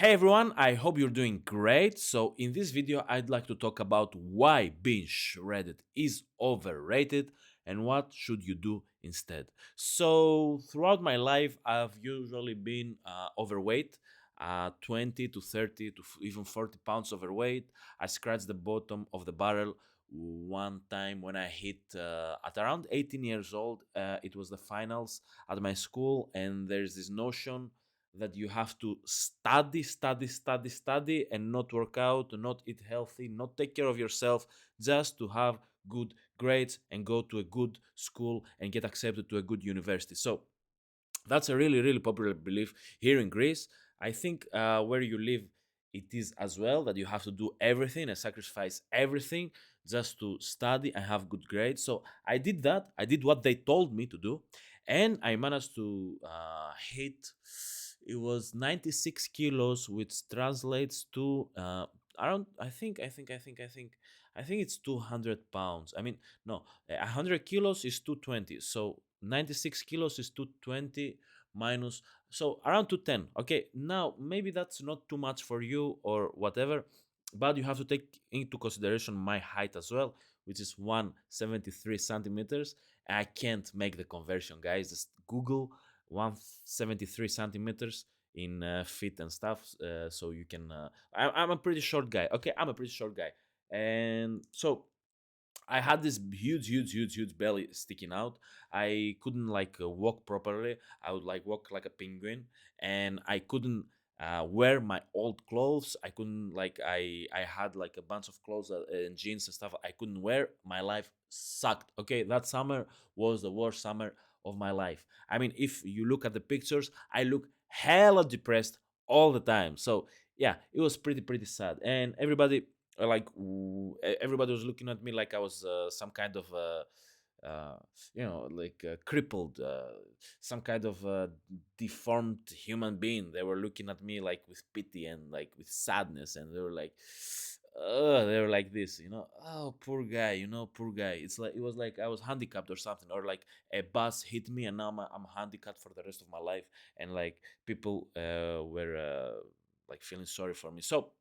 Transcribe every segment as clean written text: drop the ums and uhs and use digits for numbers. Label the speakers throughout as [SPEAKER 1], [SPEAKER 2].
[SPEAKER 1] Hey everyone, I hope you're doing great. So, in this video, I'd like to talk about why being shredded is overrated and what should you do instead. So, throughout my life, I've usually been overweight, 20 to 30 to even 40 pounds overweight. I scratched the bottom of the barrel one time when I hit at around 18 years old. It was the finals at my school, and there's this notion that you have to study, and not work out, not eat healthy, not take care of yourself, just to have good grades and go to a good school and get accepted to a good university. So that's a really, really popular belief here in Greece. I think where you live, it is as well that you have to do everything and sacrifice everything just to study and have good grades. So I did that. I did what they told me to do, and I managed to hit. It was 96 kilos, which translates to around. I think it's 200 pounds. I mean, no, 100 kilos is 220. So 96 kilos is 220 minus, so around 210. Okay, now maybe that's not too much for you or whatever, but you have to take into consideration my height as well, which is 173 centimeters. I can't make the conversion, guys. Just Google 173 centimeters in feet and stuff, so you can. I'm a pretty short guy. Okay, I'm a pretty short guy, and so I had this huge belly sticking out. I couldn't walk properly. I would like walk like a penguin, and I couldn't wear my old clothes. I couldn't I had like a bunch of clothes and jeans and stuff. I couldn't wear. My life sucked. Okay, that summer was the worst summer of my life. I mean, if you look at the pictures, I look hella depressed all the time. So yeah, it was pretty sad, and everybody was looking at me like I was some kind of uh, crippled, some kind of deformed human being. They were looking at me like with pity and like with sadness, and they were like this, oh, poor guy, poor guy. It's like it was like I was handicapped or something, or like a bus hit me and now I'm handicapped for the rest of my life, and like people were like feeling sorry for me. So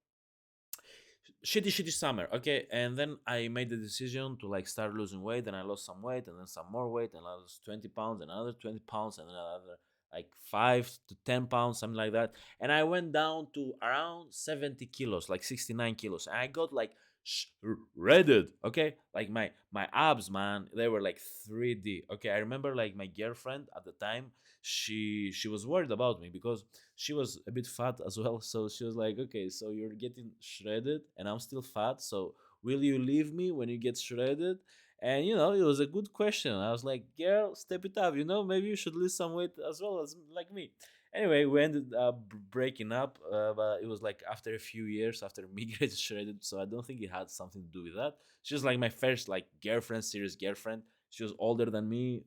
[SPEAKER 1] shitty summer. Okay, and then I made the decision to like start losing weight, and I lost some weight, and then some more weight, and I lost 20 pounds, and another 20 pounds, and another like 5 to 10 pounds, something like that. And I went down to around 70 kilos, like 69 kilos, and I got like shredded. Okay, like my abs, man, they were like 3D. Okay, I remember like my girlfriend at the time, she was worried about me because she was a bit fat as well. So she was like, okay, so you're getting shredded and I'm still fat. So will you leave me when you get shredded? And it was a good question. I was like, girl, step it up. Maybe you should lose some weight as well as like me. Anyway, we ended up breaking up, but it was like after a few years after me getting shredded. So I don't think it had something to do with that. She was like my first like girlfriend, serious girlfriend. She was older than me.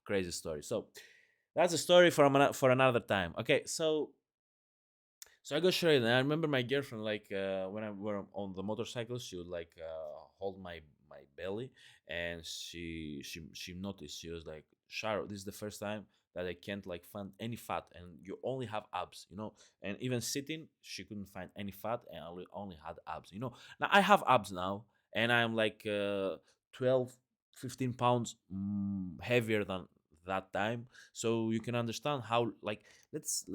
[SPEAKER 1] Crazy story. So that's a story for another time. Okay, so I got shredded, and I remember my girlfriend when I were on the motorcycle, she would hold my belly, and she noticed. She was like, "Sharo, this is the first time that I can't like find any fat, and you only have abs." And even sitting, she couldn't find any fat, and I only had abs. Now I have abs now, and I'm like 12, 15 pounds heavier than that time. So you can understand how like let's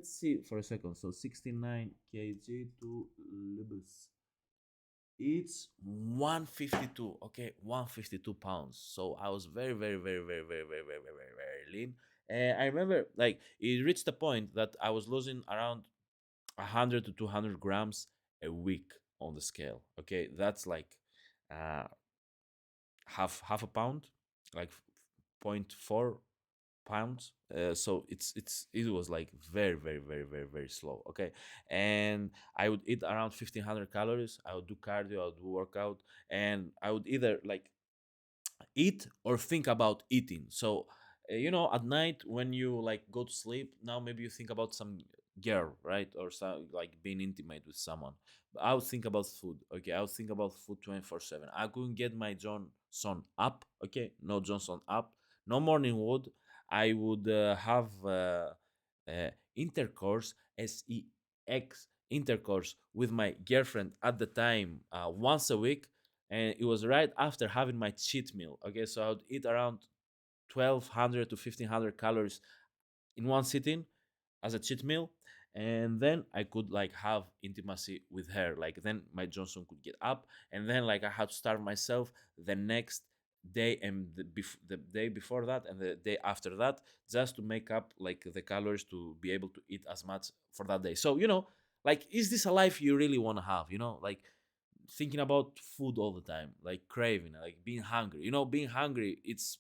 [SPEAKER 1] see for a second. So 69 kg to libras. It's 152. Okay, 152 pounds. So I was very, very, very, very, very, very, very, very, very, very lean. And I remember like it reached the point that I was losing around 100 to 200 grams a week on the scale. Okay, that's like uh half a pound, like point 0.4 pounds. So it was like very, very, very, very, very slow. Okay, and I would eat around 1,500 calories. I would do cardio, I would do workout, and I would either like eat or think about eating. So, at night when you like go to sleep, now maybe you think about some girl, right? Or some like being intimate with someone. But I would think about food. Okay, I would think about food 24/7. I couldn't get my Johnson up. Okay, no Johnson up, no morning wood. I would have intercourse, ex intercourse with my girlfriend at the time once a week, and it was right after having my cheat meal. Okay, so I would eat around 1,200 to 1,500 calories in one sitting as a cheat meal, and then I could like have intimacy with her. Like then my Johnson could get up, and then like I had to starve myself the next day and the day before that and the day after that, just to make up like the calories to be able to eat as much for that day. So like, is this a life you really want to have? Like thinking about food all the time, like craving, like being hungry. Being hungry, it's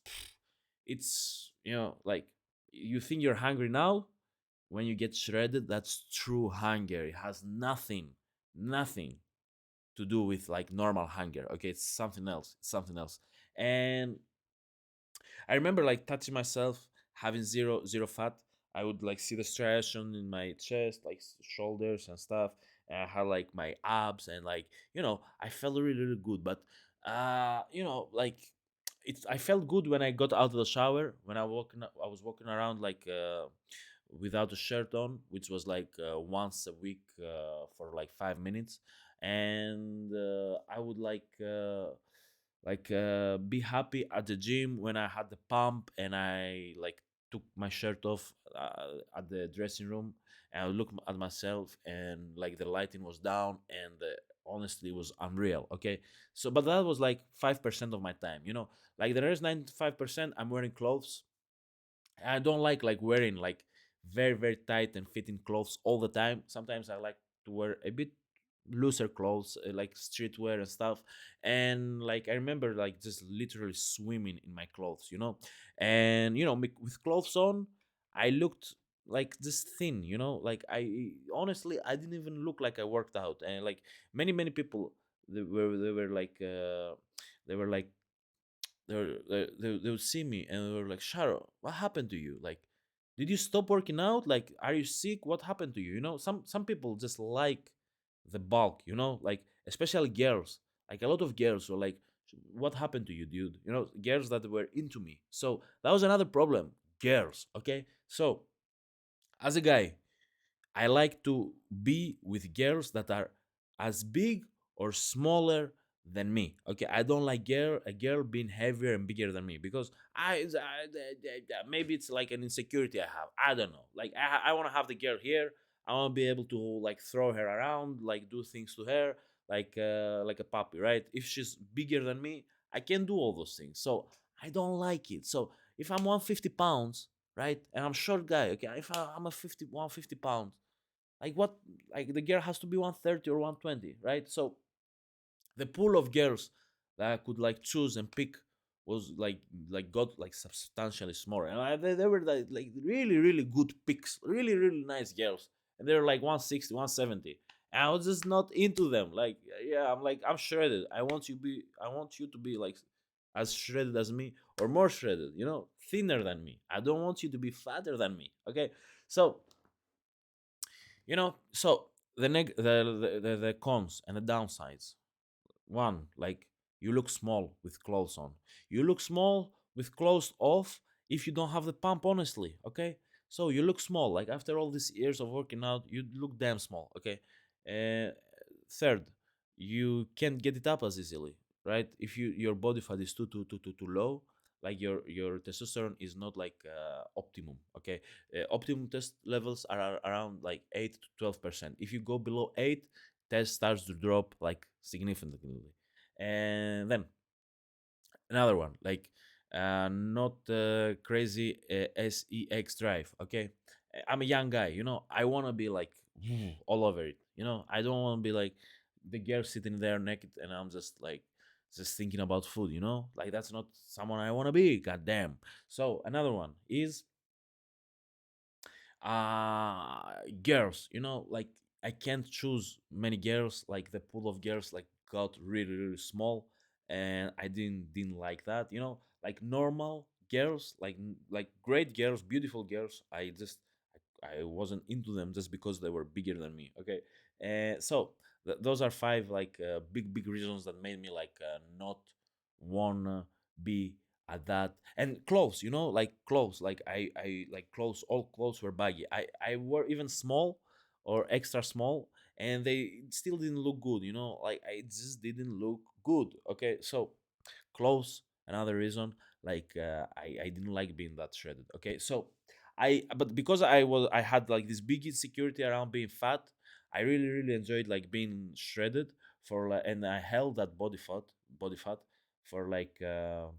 [SPEAKER 1] like, you think you're hungry now. When you get shredded, that's true hunger. It has nothing to do with like normal hunger. Okay, it's something else. It's something else. And I remember like touching myself, having zero fat. I would like see the striation in my chest, like shoulders and stuff. And I had like my abs, and like I felt really good. But like I felt good when I got out of the shower. When I was walking around like without a shirt on, which was like once a week for like 5 minutes, and I would be happy at the gym when I had the pump and I like took my shirt off at the dressing room, and I would look at myself, and like the lighting was down, and honestly it was unreal. Okay, so but that was like 5% of my time. Like the rest 95% I'm wearing clothes. I don't like wearing like very tight and fitting clothes all the time. Sometimes I like to wear a bit looser clothes, like streetwear and stuff. And like I remember like just literally swimming in my clothes, and with clothes on, I looked like this thin, like I honestly I didn't even look like I worked out. And like many people, they were like they would see me and they were like, Sharo, what happened to you? Like, did you stop working out? Like, are you sick? What happened to you? Some people just like the bulk, like especially girls. Like a lot of girls were like, what happened to you, dude? Girls that were into me. So that was another problem. Girls, okay? So as a guy, I like to be with girls that are as big or smaller than me. Okay, I don't like a girl being heavier and bigger than me, because maybe it's like an insecurity I have. I don't know. Like I want to have the girl here. I want to be able to like throw her around, like do things to her, like a puppy, right? If she's bigger than me, I can do all those things. So I don't like it. So if I'm 150 pounds, right, and I'm short guy, okay, if I'm a 150 pounds, like what? Like the girl has to be 130 or 120, right? So the pool of girls that I could like choose and pick was like got like substantially smaller, and they were like really good picks, really nice girls, and they were like 160, 170. And I was just not into them. Like, yeah, I'm shredded. I want you to be like as shredded as me, or more shredded, thinner than me. I don't want you to be fatter than me. Okay, so so the cons and the downsides. One, like, you look small with clothes on. You look small with clothes off if you don't have the pump, honestly. Okay, so you look small. Like after all these years of working out, you look damn small. Okay. uh, Third, you can't get it up as easily, right? If your body fat is too low, like your testosterone is not like optimum. Okay. Optimum test levels are around like 8 to 12%. If you go below 8, test starts to drop like significantly. And then another one, like not crazy sex drive. Okay. I'm a young guy, I want to be like all over it. I don't want to be like the girl sitting there naked and I'm just thinking about food. Like that's not someone I want to be. God damn. So another one is girls. Like I can't choose many girls. Like the pool of girls like got really small, and I didn't like that. Like normal girls, like great girls, beautiful girls, I wasn't into them just because they were bigger than me. Okay. So those are five like big reasons that made me like not wanna be at that. And clothes, like clothes, like I like clothes, all clothes were baggy. I wore even small or extra small, and they still didn't look good, you know, like I just didn't look good. Okay, so clothes, another reason, like I didn't like being that shredded. Okay, so but because I had like this big insecurity around being fat, I really really enjoyed like being shredded for like, and I held that body fat for like a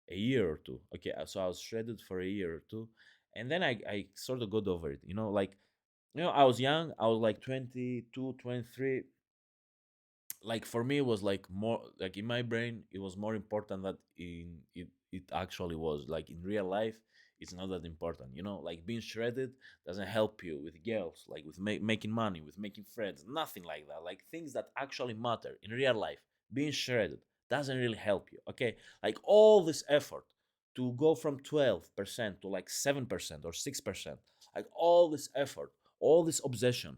[SPEAKER 1] year or two. Okay, so I was shredded for a year or two, and then I sort of got over it, you know, like, you know, I was young, I was like 22, 23. Like for me it was like more like in my brain it was more important that it actually was like in real life. It's not that important, you know, like being shredded doesn't help you with girls, like with making money, with making friends, nothing like that. Like things that actually matter in real life, being shredded doesn't really help you. Okay, like all this effort to go from 12% to like 7% or 6%, like all this effort, all this obsession,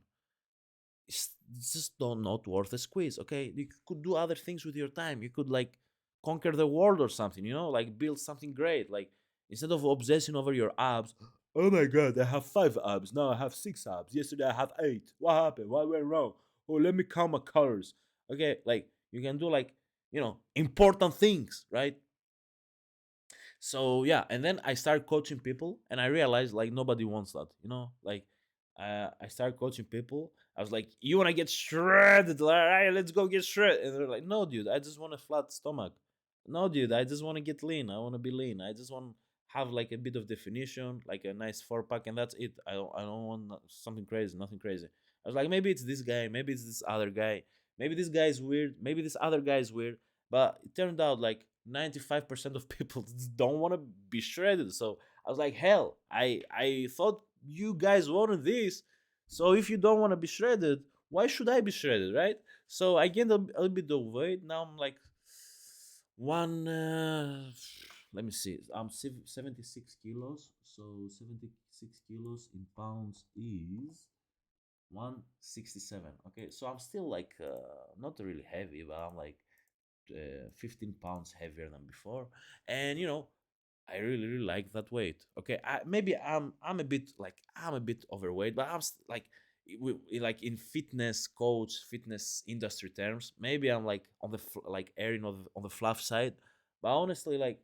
[SPEAKER 1] it's just not worth a squeeze. Okay, you could do other things with your time. You could like conquer the world or something, you know, like build something great. Like instead of obsessing over your abs, oh my god, I have 5 abs now, I have 6 abs, yesterday I had 8, what happened, what went wrong, oh let me count my colors. Okay, like you can do like, you know, important things, right? So yeah, and then I started coaching people, and I realized like nobody wants that, you know, like I started coaching people. I was like, you want to get shredded, like, all right, let's go get shredded. And they're like, no dude, I just want a flat stomach. No dude, I just want to get lean, I want to be lean, I just want have like a bit of definition, like a nice 4 pack, and that's it. I don't want something crazy, nothing crazy. I was like, maybe it's this guy, maybe it's this other guy, maybe this guy is weird, maybe this other guy is weird. But it turned out like 95% of people don't want to be shredded. So I was like, hell, I thought you guys wanted this. So if you don't want to be shredded, why should I be shredded, right? So I gained a little bit of weight. Now I'm like one. Let me see. I'm 76 kilos. So 76 kilos in pounds is 167. Okay, so I'm still like not really heavy, but I'm like 15 pounds heavier than before. And you know, I really really like that weight. Okay, maybe I'm a bit like I'm a bit overweight, but like like in fitness coach, fitness industry terms, maybe I'm like on the like airing on the fluff side. But honestly, like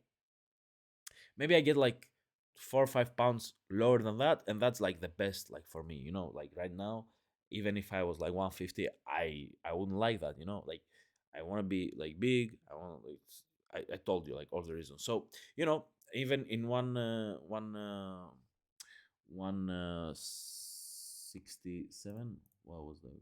[SPEAKER 1] maybe I get like 4 or 5 pounds lower than that, and that's like the best like for me, you know, like right now. Even if I was like 150, I wouldn't like that, you know, like I want to be like big, I want like I told you like all the reasons. So you know, even in one 67, what was that?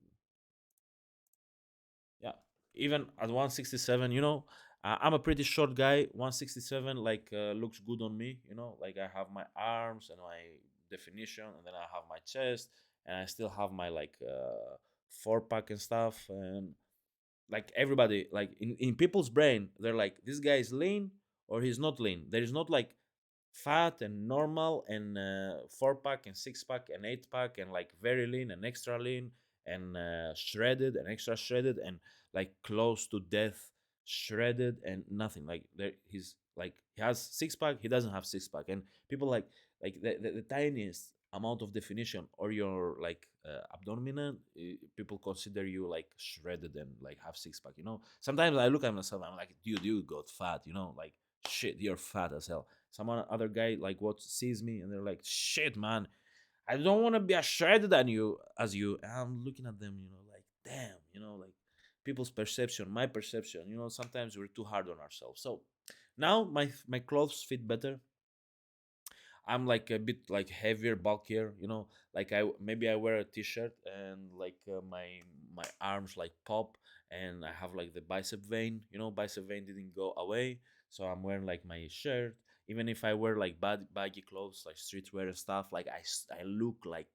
[SPEAKER 1] Yeah, even at 167, you know, I'm a pretty short guy. 167 like looks good on me, you know, like I have my arms and my definition, and then I have my chest, and I still have my like 4 pack and stuff. And like everybody, like in people's brain, they're like, this guy is lean or he's not lean. There is not like fat and normal and 4 pack and 6 pack and 8 pack and like very lean and extra lean and shredded and extra shredded and like close to death shredded and nothing. Like there he's like he has 6 pack, he doesn't have 6 pack. And people like the tiniest amount of definition or your like abdominal, people consider you like shredded and like have 6 pack, you know. Sometimes I look at myself, I'm like, dude, you got fat, you know, like shit, you're fat as hell. Some other guy like what sees me and they're like, shit man, I don't want to be as shredded than you as you. And I'm looking at them, you know, like damn, you know, like people's perception, my perception, you know, sometimes we're too hard on ourselves. So now my clothes fit better. I'm like a bit like heavier, bulkier, you know. Like maybe I wear a t-shirt and like my arms like pop, and I have like the bicep vein, you know, bicep vein didn't go away, so I'm wearing like my shirt. Even if I wear like baggy clothes, like streetwear and stuff, like I look like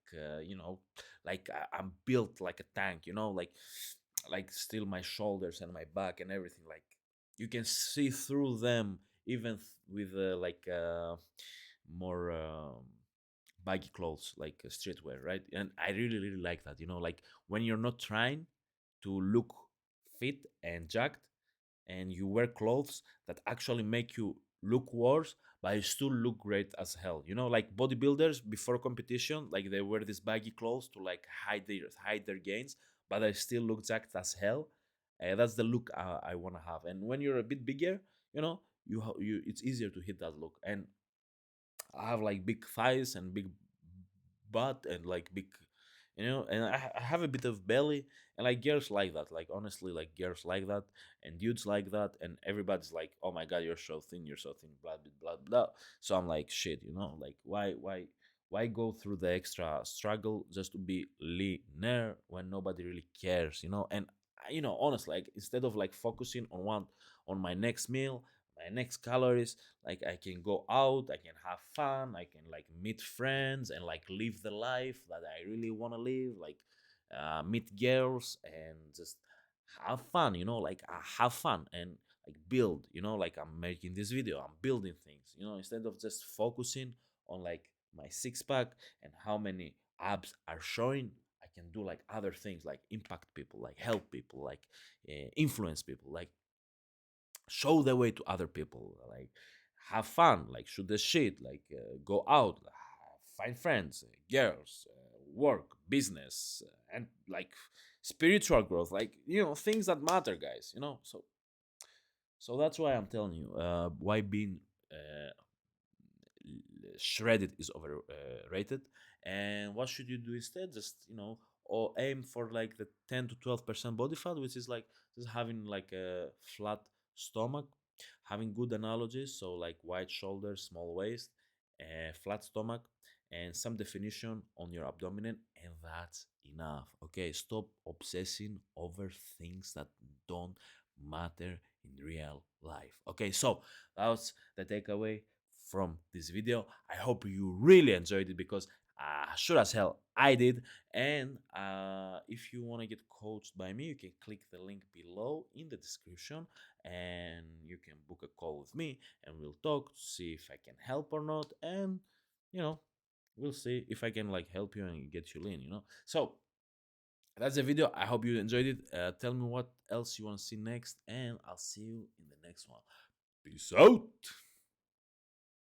[SPEAKER 1] you know, like I'm built like a tank, you know, like still my shoulders and my back and everything, like you can see through them even with like more baggy clothes like streetwear, right? And I really really like that, you know, like when you're not trying to look fit and jacked, and you wear clothes that actually make you look worse, but I still look great as hell. You know, like bodybuilders before competition, like they wear these baggy clothes to like hide their gains, but I still look jacked as hell. That's the look I want to have. And when you're a bit bigger, you know, you it's easier to hit that look. And I have like big thighs and big butt and like big, and I have a bit of belly, and like girls like that. Like honestly, like girls like that, and dudes like that, and everybody's like, "Oh my god, you're so thin," blah blah blah blah. So I'm like, shit, like why go through the extra struggle just to be leaner when nobody really cares, And honestly, like instead of like focusing on my next meal, my next calories, like I can go out, I can have fun, I can like meet friends and like live the life that I really want to live, like meet girls and just have fun, like have fun and like build, like I'm making this video, I'm building things, instead of just focusing on like my six pack and how many abs are showing. I can do like other things, like impact people, like help people, like influence people, like show the way to other people, like have fun, like shoot the shit, like go out, find friends, girls, work, business, and like spiritual growth, like things that matter, guys, so that's why I'm telling you why being uh, shredded is overrated. And what should you do instead? Just or aim for like the 10 to 12% body fat, which is like just having like a flat stomach, having good analogies, so like wide shoulders, small waist, flat stomach, and some definition on your abdomen, and that's enough. Okay, stop obsessing over things that don't matter in real life. Okay, so that was the takeaway from this video. I hope you really enjoyed it, because sure as hell I did. And if you want to get coached by me, you can click the link below in the description, and you can book a call with me, and we'll talk to see if I can help or not. And you know we'll see if I can like help you and get you lean. So that's the video. I hope you enjoyed it. Tell me what else you want to see next, and I'll see you in the next one. Peace out.